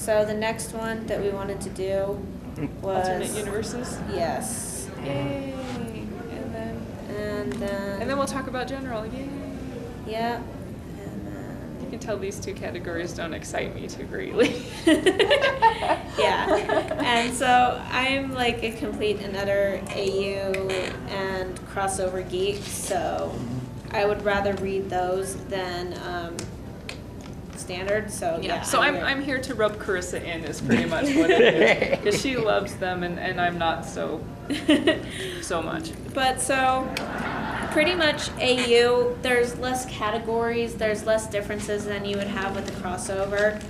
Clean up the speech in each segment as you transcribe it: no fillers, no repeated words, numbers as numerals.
So the next one that we wanted to do was alternate universes. Yes. Yay! And then we'll talk about general. Yay! Yeah. And You can tell these two categories don't excite me too greatly. yeah. And so I'm like a complete and utter AU and crossover geek, so I would rather read those than standard. So yeah. So I'm here to rub Carissa in is pretty much what it is, because she loves them and I'm not so much. But so pretty much AU, there's less categories, there's less differences than you would have with the crossover.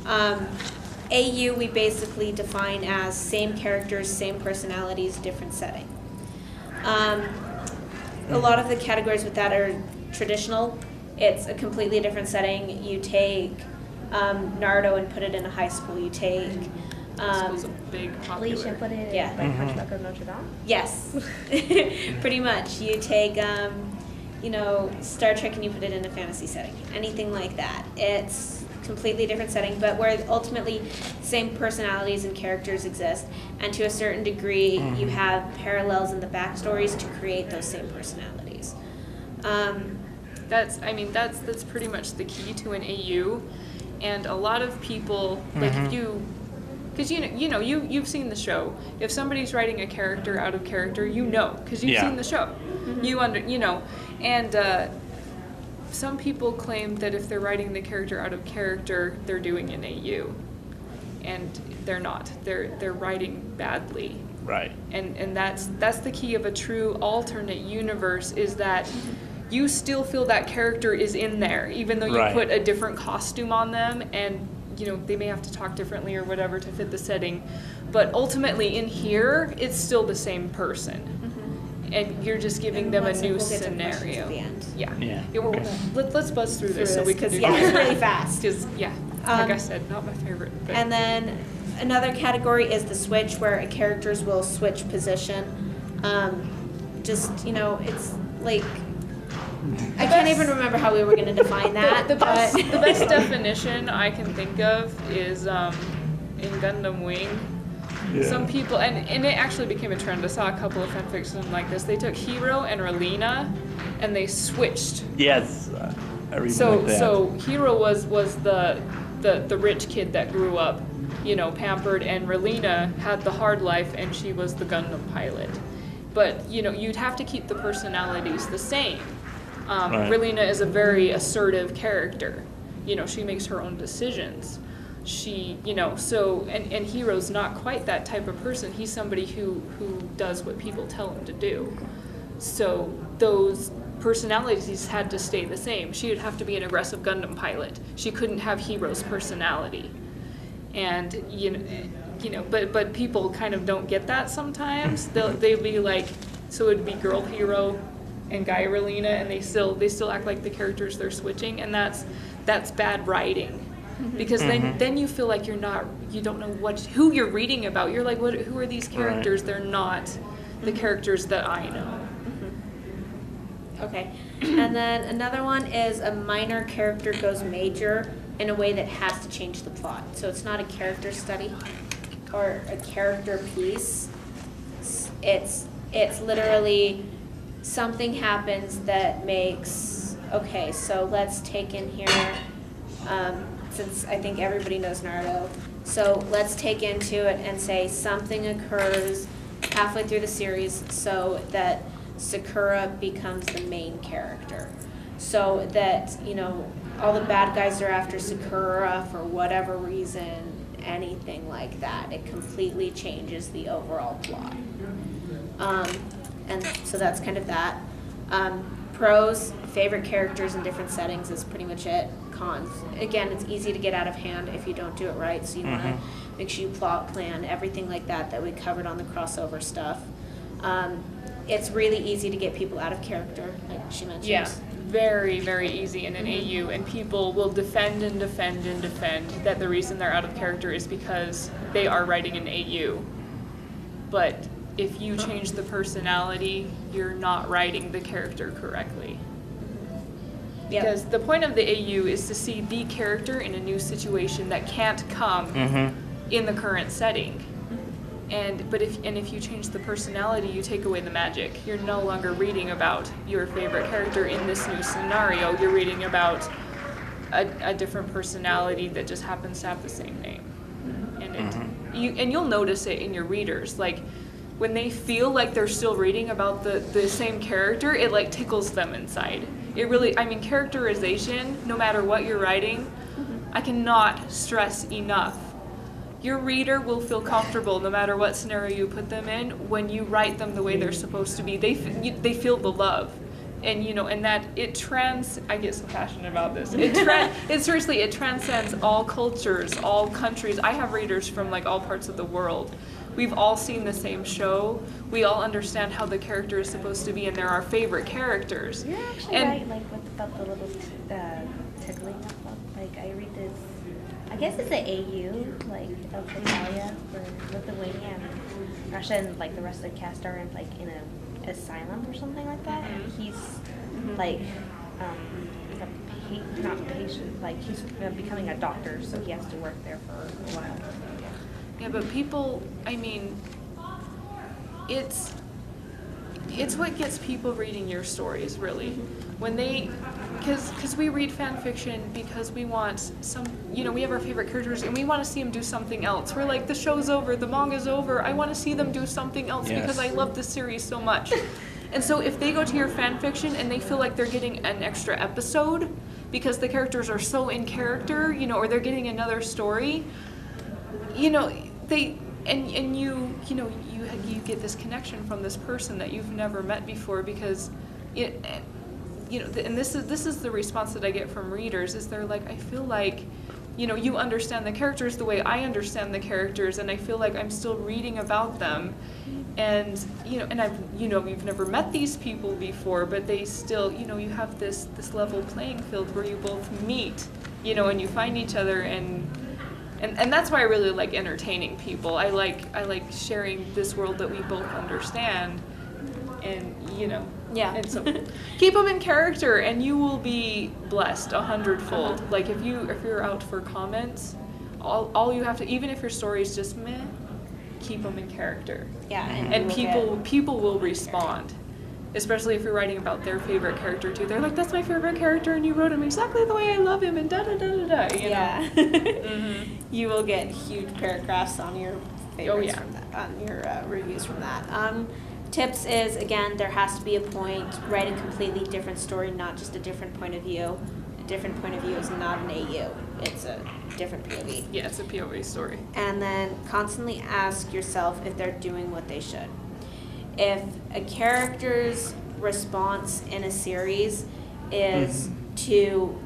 AU we basically define as same characters, same personalities, different setting. A lot of the categories with that are traditional. It's a completely different setting. You take Naruto and put it in a high school. You take This was a big popular. Alicia put it Yeah. in like Hunchback of Notre Dame. Yes, pretty much. You take, Star Trek and you put it in a fantasy setting. Anything like that. It's completely different setting, but where ultimately same personalities and characters exist, and to a certain degree, you have parallels in the backstories to create those same personalities. That's pretty much the key to an AU, and a lot of people like if you. Because you've seen the show. If somebody's writing a character out of character, because you've seen the show. And some people claim that if they're writing the character out of character, they're doing an AU, and they're not. They're writing badly. Right. And that's the key of a true alternate universe, is that you still feel that character is in there, even though you put a different costume on them, and they may have to talk differently or whatever to fit the setting, but ultimately in here, it's still the same person, and you're just giving them a new scenario. At the end. Yeah. Let's buzz through this so we can do it's really fast. Because like I said, not my favorite. But. And then another category is the switch, where characters will switch position. It's like. I can't even remember how we were going to define that. The best definition I can think of is in Gundam Wing. Yeah. Some people, and it actually became a trend. I saw a couple of fanfiction like this. They took Hiro and Relina, and they switched. Yes, I read So like that. so Hiro was the rich kid that grew up, pampered, and Relina had the hard life, and she was the Gundam pilot. But you'd have to keep the personalities the same. Relina is a very assertive character. She makes her own decisions. She, and Hiro's not quite that type of person. He's somebody who does what people tell him to do. So those personalities had to stay the same. She would have to be an aggressive Gundam pilot. She couldn't have Hiro's personality. And, but people kind of don't get that sometimes. They'd be like, so it'd be girl Hiro and guy Relina, and they still act like the characters they're switching, and that's bad writing, because then you feel like you don't know who you're reading about. You're like, who are these characters? They're not the characters that I know. Okay, and then another one is a minor character goes major in a way that has to change the plot. So it's not a character study or a character piece. It's literally something happens that makes, okay, so let's take in here, since I think everybody knows Naruto, so let's take into it and say something occurs halfway through the series so that Sakura becomes the main character. So that, all the bad guys are after Sakura for whatever reason, anything like that. It completely changes the overall plot. And so that's kind of that. Pros, favorite characters in different settings is pretty much it. Cons, again, it's easy to get out of hand if you don't do it right, so you want to make sure you plot plan, everything like that we covered on the crossover stuff. It's really easy to get people out of character, like she mentioned. Yeah, very, very easy in an AU, and people will defend and defend and defend that the reason they're out of character is because they are writing an AU. But if you change the personality, you're not writing the character correctly. Yep. Because the point of the AU is to see the character in a new situation that can't come in the current setting. But if you change the personality, you take away the magic. You're no longer reading about your favorite character in this new scenario. You're reading about a different personality that just happens to have the same name. And you'll notice it in your readers. Like when they feel like they're still reading about the same character, it like tickles them inside. It really, I mean, characterization, no matter what you're writing, I cannot stress enough. Your reader will feel comfortable no matter what scenario you put them in when you write them the way they're supposed to be. They feel the love. And and that I get so passionate about this. It transcends all cultures, all countries. I have readers from like all parts of the world. We've all seen the same show. We all understand how the character is supposed to be, and they're our favorite characters. You're actually right, like about the little tickling of them. Like I read this, I guess it's an AU, like of Italia for Lithuania and Russia, and like the rest of the cast are in like in a asylum or something like that, and he's like not patient, like he's becoming a doctor, so he has to work there for a while. Yeah, but people, I mean, it's what gets people reading your stories, really. When they, because we read fan fiction because we want we have our favorite characters and we want to see them do something else. We're like, the show's over, the manga's over, I want to see them do something else because I love this series so much. And so if they go to your fan fiction and they feel like they're getting an extra episode because the characters are so in character, or they're getting another story, you get this connection from this person that you've never met before because and this is the response that I get from readers is they're like, I feel like you understand the characters the way I understand the characters, and I feel like I'm still reading about them, and and I've you've never met these people before, but they still you have this level playing field where you both meet and you find each other, and that's why I really like entertaining people. I like sharing this world that we both understand, and and so keep them in character, and you will be blessed 100-fold. Like if you're out for comments, all you have to, even if your story is just meh, keep them in character. Yeah, and people will respond. Especially if you're writing about their favorite character too. They're like, that's my favorite character, and you wrote him exactly the way I love him, and da-da-da-da-da, know? You will get huge paragraphs on your favorites from that, on your reviews from that. Tips is, again, there has to be a point. Write a completely different story, not just a different point of view. A different point of view is not an AU. It's a different POV. Yeah, it's a POV story. And then constantly ask yourself if they're doing what they should. If a character's response in a series is to,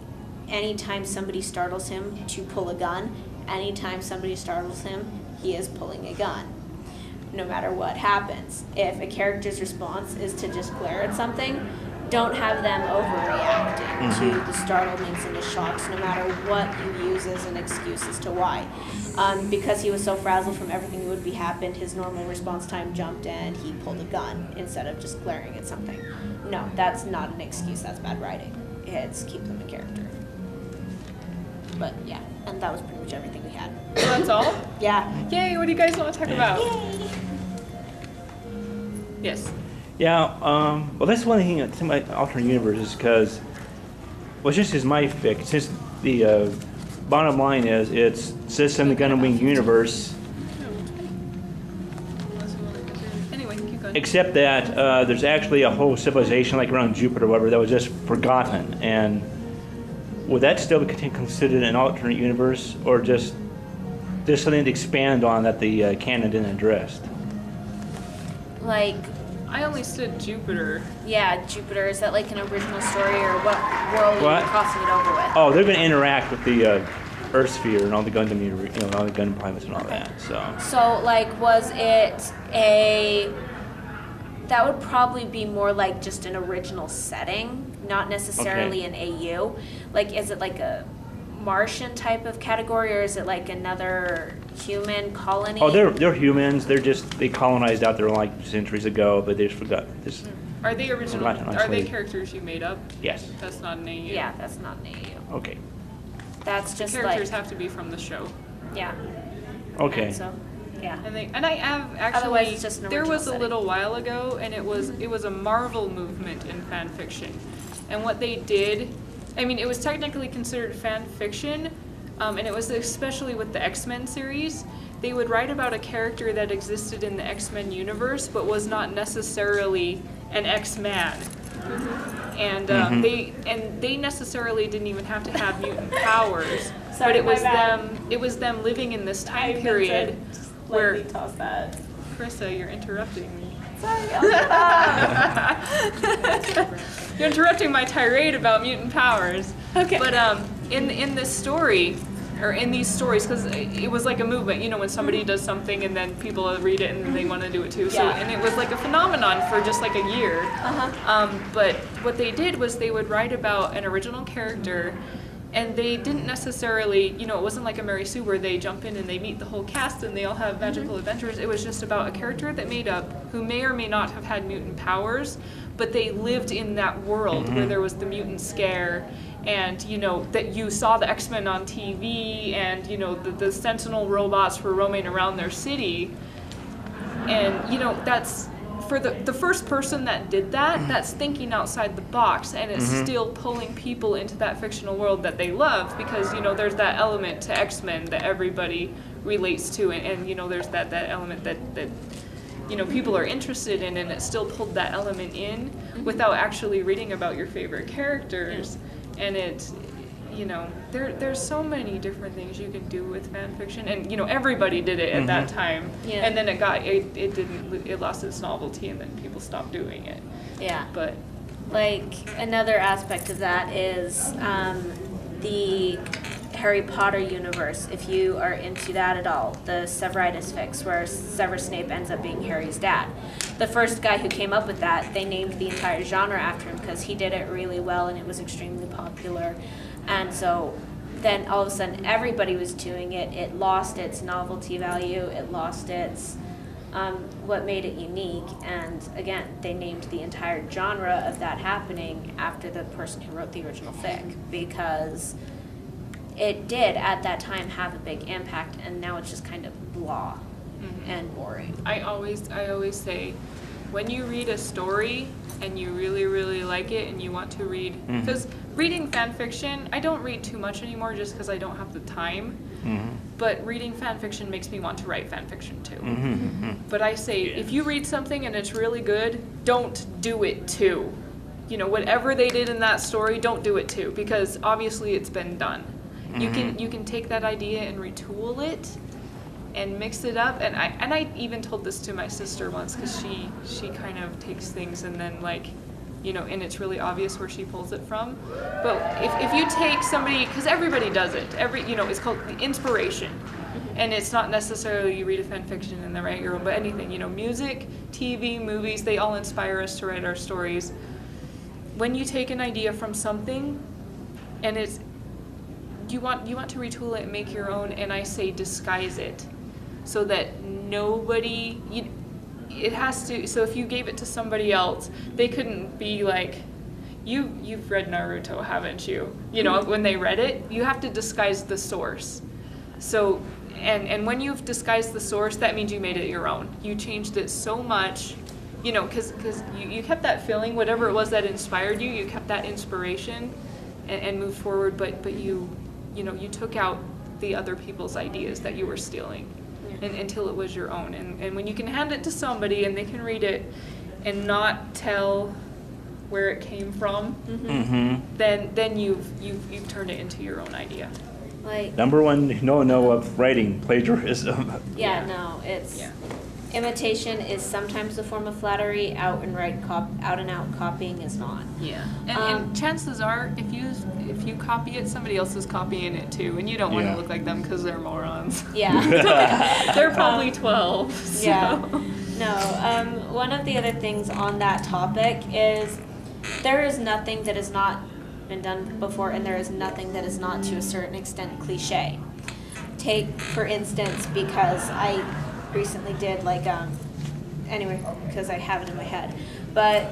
anytime somebody startles him, to pull a gun, anytime somebody startles him, he is pulling a gun, no matter what happens. If a character's response is to just glare at something, don't have them overreacting to the startlements and the shocks, no matter what you use as an excuse as to why. Because he was so frazzled from everything that would be happened, his normal response time jumped and he pulled a gun instead of just glaring at something. No, that's not an excuse. That's bad writing. It's keep them in character. But yeah, and that was pretty much everything we had. So that's all? Yeah. Yay, what do you guys want to talk about? Yay! Yes. Yeah, well, that's one thing to my alternate universe is because, well, just as my fic, since the bottom line is it's says in the Gun and Wing universe, Anyway, keep going. except that there's actually a whole civilization like around Jupiter or whatever that was just forgotten. And would that still be considered an alternate universe, or just there's something to expand on that the canon didn't address? Like, I only stood Jupiter. yeah, Jupiter, is that like an original story, or what world are you crossing it over with? Oh, they're going to interact with the Earth sphere and all the Gundam, all the Gundam pilots and all that. So, like, was it that would probably be more like just an original setting, not necessarily an AU. Like, is it like a Martian type of category, or is it like another human colony? Oh, they're humans. They colonized out there like centuries ago, but they just forgot. Are they original? Forgotten, Are they actually. characters you made up? Yes. That's not an AU. Yeah, that's not an AU. Okay. That's just Characters like, have to be from the show. yeah. Okay. And so, yeah. And I have actually, Otherwise, it's just an there original was a setting. little while ago, and it was a Marvel movement in fan fiction, and what they did, I mean, it was technically considered fan fiction, and it was especially with the X-Men series. They would write about a character that existed in the X-Men universe, but was not necessarily an X-Man. And they necessarily didn't even have to have mutant powers, Sorry, but it my was bad. them living in this time period where toss that. Carissa, you're interrupting me. Sorry, You're interrupting my tirade about mutant powers. Okay. But in this story, or in these stories, because it was like a movement, you know, when somebody does something and then people read it and they want to do it too. So, Yeah. and it was like a phenomenon for just like a year. Uh-huh. But what they did was they would write about an original character, and they didn't necessarily, you know, it wasn't like a Mary Sue where they jump in and they meet the whole cast and they all have magical adventures. It was just about a character that made up who may or may not have had mutant powers, but they lived in that world where there was the mutant scare, and, you know, that you saw the X-Men on TV, and, you know, the Sentinel robots were roaming around their city. And, you know, that's, for the first person that did that, that's thinking outside the box, and it's still pulling people into that fictional world that they love, because, you know, there's that element to X-Men that everybody relates to, and you know, there's that element that you know, people are interested in, and it still pulled that element in without actually reading about your favorite characters. And it, you know, there's so many different things you can do with fan fiction, and, you know, everybody did it at that time. Yeah. And then it lost its novelty, and then people stopped doing it. Yeah. But Like, another aspect of that is the Harry Potter universe, if you are into that at all, the Severitis fix, where Severus Snape ends up being Harry's dad. The first guy who came up with that, they named the entire genre after him because he did it really well and it was extremely popular. And so then all of a sudden everybody was doing it. It lost its novelty value. It lost its what made it unique. And again, they named the entire genre of that happening after the person who wrote the original fic, because it did at that time have a big impact, and now it's just kind of blah and boring. I always say, when you read a story and you really, really like it and you want to read, because reading fan fiction, I don't read too much anymore just because I don't have the time, but reading fan fiction makes me want to write fan fiction too. But I say, if you read something and it's really good, don't do it too. You know, whatever they did in that story, don't do it too, because obviously it's been done. You can take that idea and retool it and mix it up, and I even told this to my sister once, because she kind of takes things and then, like, you know, and it's really obvious where she pulls it from. But if you take somebody, because everybody does it, you know, it's called the inspiration, and it's not necessarily you read a fan fiction and then write your own, but anything, you know, music, TV, movies, they all inspire us to write our stories. When you take an idea from something and you want to retool it and make your own, and I say disguise it so that nobody, it has to, so if you gave it to somebody else, they couldn't be like, you've read Naruto, haven't you? You know, when they read it, you have to disguise the source. So, and when you've disguised the source, that means you made it your own. You changed it so much, you know, because you kept that feeling, whatever it was that inspired you, you kept that inspiration and moved forward, but you know, you took out the other people's ideas that you were stealing until it was your own. And when you can hand it to somebody and they can read it and not tell where it came from, then you've turned it into your own idea. Like, Number one no of writing, plagiarism. yeah, no, it's imitation is sometimes a form of flattery. Out and out copying is not. Yeah, and chances are, if you copy it, somebody else is copying it too, and you don't want to look like them because they're morons. Yeah. They're probably 12. So. Yeah. No. One of the other things on that topic is there is nothing that has not been done before, and there is nothing that is not to a certain extent cliche. Take, for instance, because I recently did, like, anyway, because I have it in my head, but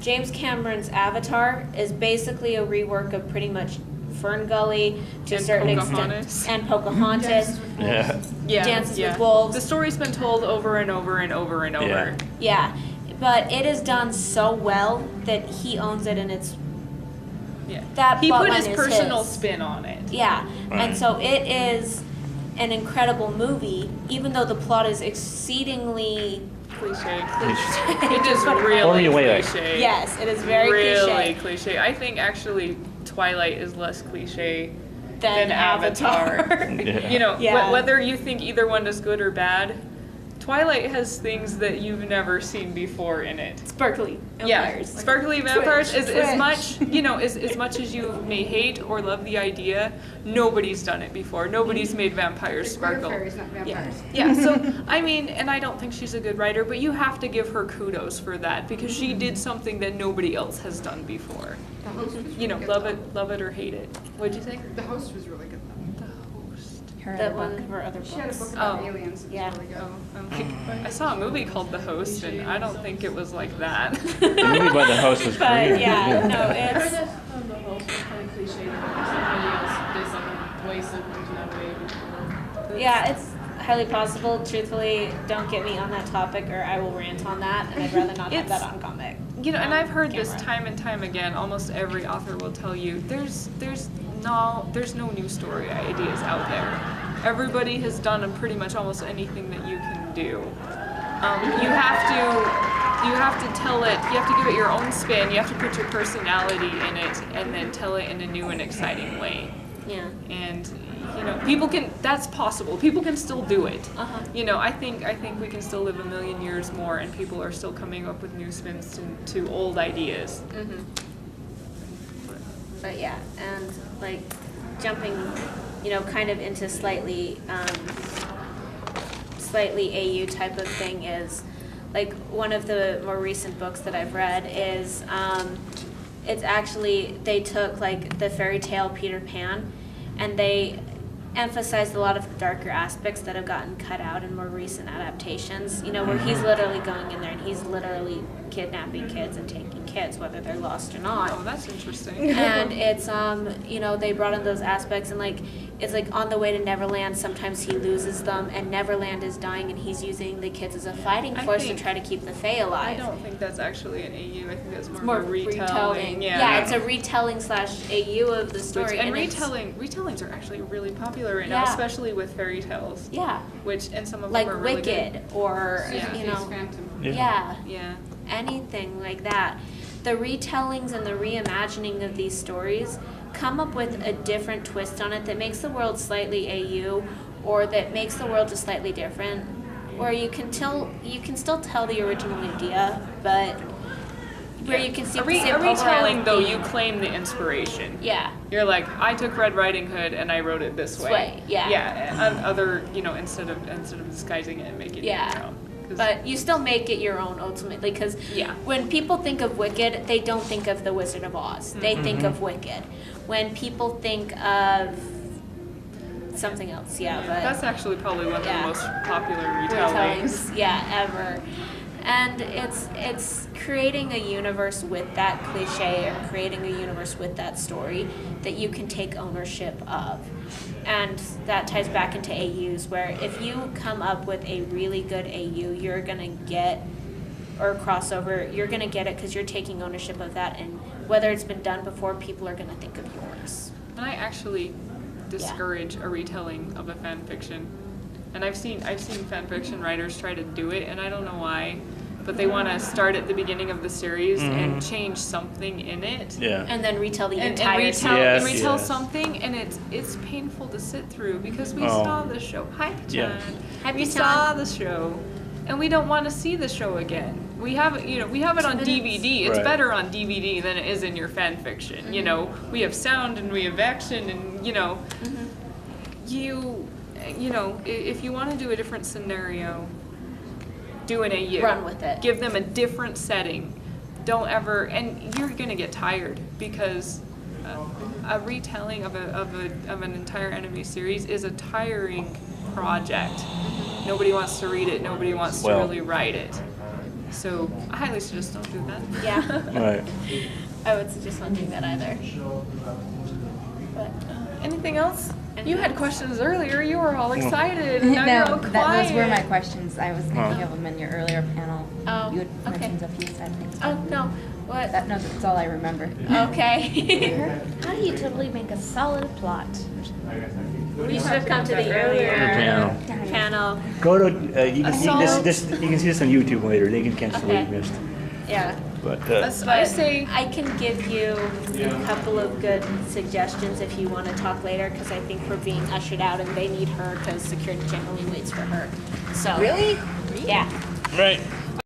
James Cameron's Avatar is basically a rework of pretty much Fern Gully to a And certain Pocahontas. extent, and Pocahontas. Yeah. Yeah, Dances yeah. with Wolves. The story's been told over and over and over and over. Yeah, but it is done so well that he owns it, and it's Yeah. that He put plotline his is personal his. spin on it. Yeah, Right. and so it is an incredible movie, even though the plot is exceedingly Cliche. cliche. It is Or really you wait. cliche. Yes, it is very really cliche. I think actually Twilight is less cliche Than than Avatar. Yeah. You know, Yeah. whether you think either one is good or bad, Twilight has things that you've never seen before in it. Sparkly Yeah, vampires. sparkly vampires Twitch, is as much, you know, as much as you may hate or love the idea, nobody's done it before. Nobody's made vampires sparkle. Fairies, not vampires. Yeah, so I mean, and I don't think she's a good writer, but you have to give her kudos for that because she did something that nobody else has done before. The host was You know, really good, love it or hate it. What'd you say? though. The host was really good though. The host. Her That other one book. of her other She had a book books. about Oh. aliens. It was Yeah. really good. Oh, I saw a movie called The Host, and I don't think it was like that. The movie by the host was But great. yeah, no, I it's heard that the host was kind of cliche, but somebody else did something way similar to that way before. yeah, it's highly possible. Truthfully, don't get me on that topic, or I will rant on that, and I'd rather not have It's- that on comic. You know, and I've heard this Camera. time and time again. Almost every author will tell you there's no new story ideas out there. Everybody has done pretty much almost anything that you can do. You have to tell it. You have to give it your own spin. You have to put your personality in it, and then tell it in a new and exciting way. Yeah. And you know, people can. That's possible. People can still do it. Uh-huh. You know, I think we can still live a million years more, and people are still coming up with new spins to old ideas. Mm-hmm. But yeah, and like jumping, kind of into slightly AU type of thing is like one of the more recent books that I've read is it's actually they took like the fairy tale Peter Pan and they emphasized a lot of the darker aspects that have gotten cut out in more recent adaptations, where he's literally going in there and he's literally kidnapping kids and taking kids, whether they're lost or not. Oh, that's interesting. And it's they brought in those aspects and like it's like on the way to Neverland sometimes he loses them and Neverland is dying and he's using the kids as a fighting I force to think- try to keep the Fae alive. I don't think that's actually an AU. I think that's more, More of a retelling. Yeah, it's a retelling / AU of the story. And it's- retellings are actually really popular right now, Yeah. especially with fairy tales. Yeah, And some of like them are really Wicked good. or Yeah. Space Phantom. yeah, Yeah. anything like that. The retellings and the reimagining of these stories come up with a different twist on it that makes the world slightly AU or that makes the world just slightly different. Where you can still tell the original idea, but where you can see a the same retelling overall though, theme. you claim the inspiration. Yeah. You're like, I took Red Riding Hood and I wrote it this way. Yeah. Yeah. And other, instead of disguising it and making Yeah. it your own. 'Cause- But you still make it your own ultimately, because Yeah. when people think of Wicked, they don't think of the Wizard of Oz. They Mm-hmm. think of Wicked. When people think of something else, but that's actually probably one of Yeah. the most popular retellings. ever. And it's creating a universe with that cliche or creating a universe with that story that you can take ownership of. And that ties back into AUs, where if you come up with a really good AU, you're gonna get, or crossover, you're gonna get it because you're taking ownership of that, and whether it's been done before, people are gonna think of yours. And I actually discourage a retelling of a fan fiction. And I've seen fan fiction writers try to do it, and I don't know why, but they want to start at the beginning of the series and change something in it. Yeah. And then retell the And entire retell, story. Yes, and retell yes. something, and it's painful to sit through because we Oh. saw the show. Hi, Yeah. John. Hi, We John. saw the show, and we don't want to see the show again. We have it on DVD. It's Right. better on DVD than it is in your fan fiction. We have sound and we have action, and if you want to do a different scenario, do an AU. Run with it. Give them a different setting. Don't ever, and you're gonna get tired because a retelling of an entire enemy series is a tiring project. Nobody wants to read it. Nobody wants to Well- really write it. So I highly suggest don't do that. Yeah. Right. I would suggest not doing that either. But, Anything else? Anything You had else? questions earlier. You were all excited. And now you're all No, quiet. those were my questions. I was thinking Oh. of them in your earlier panel. Oh, You had okay. mentioned a few sad things. oh, no, what? No, that's all I remember. Okay. How do you totally make a solid plot? We should have come to the Earlier earlier panel. panel. Go to, you can, Assault. you can see this on YouTube later. They can cancel what Okay. you missed. Yeah. But, I say I can give you a couple of good suggestions if you want to talk later, because I think we're being ushered out and they need her because security generally waits for her. So. Really? Yeah. right.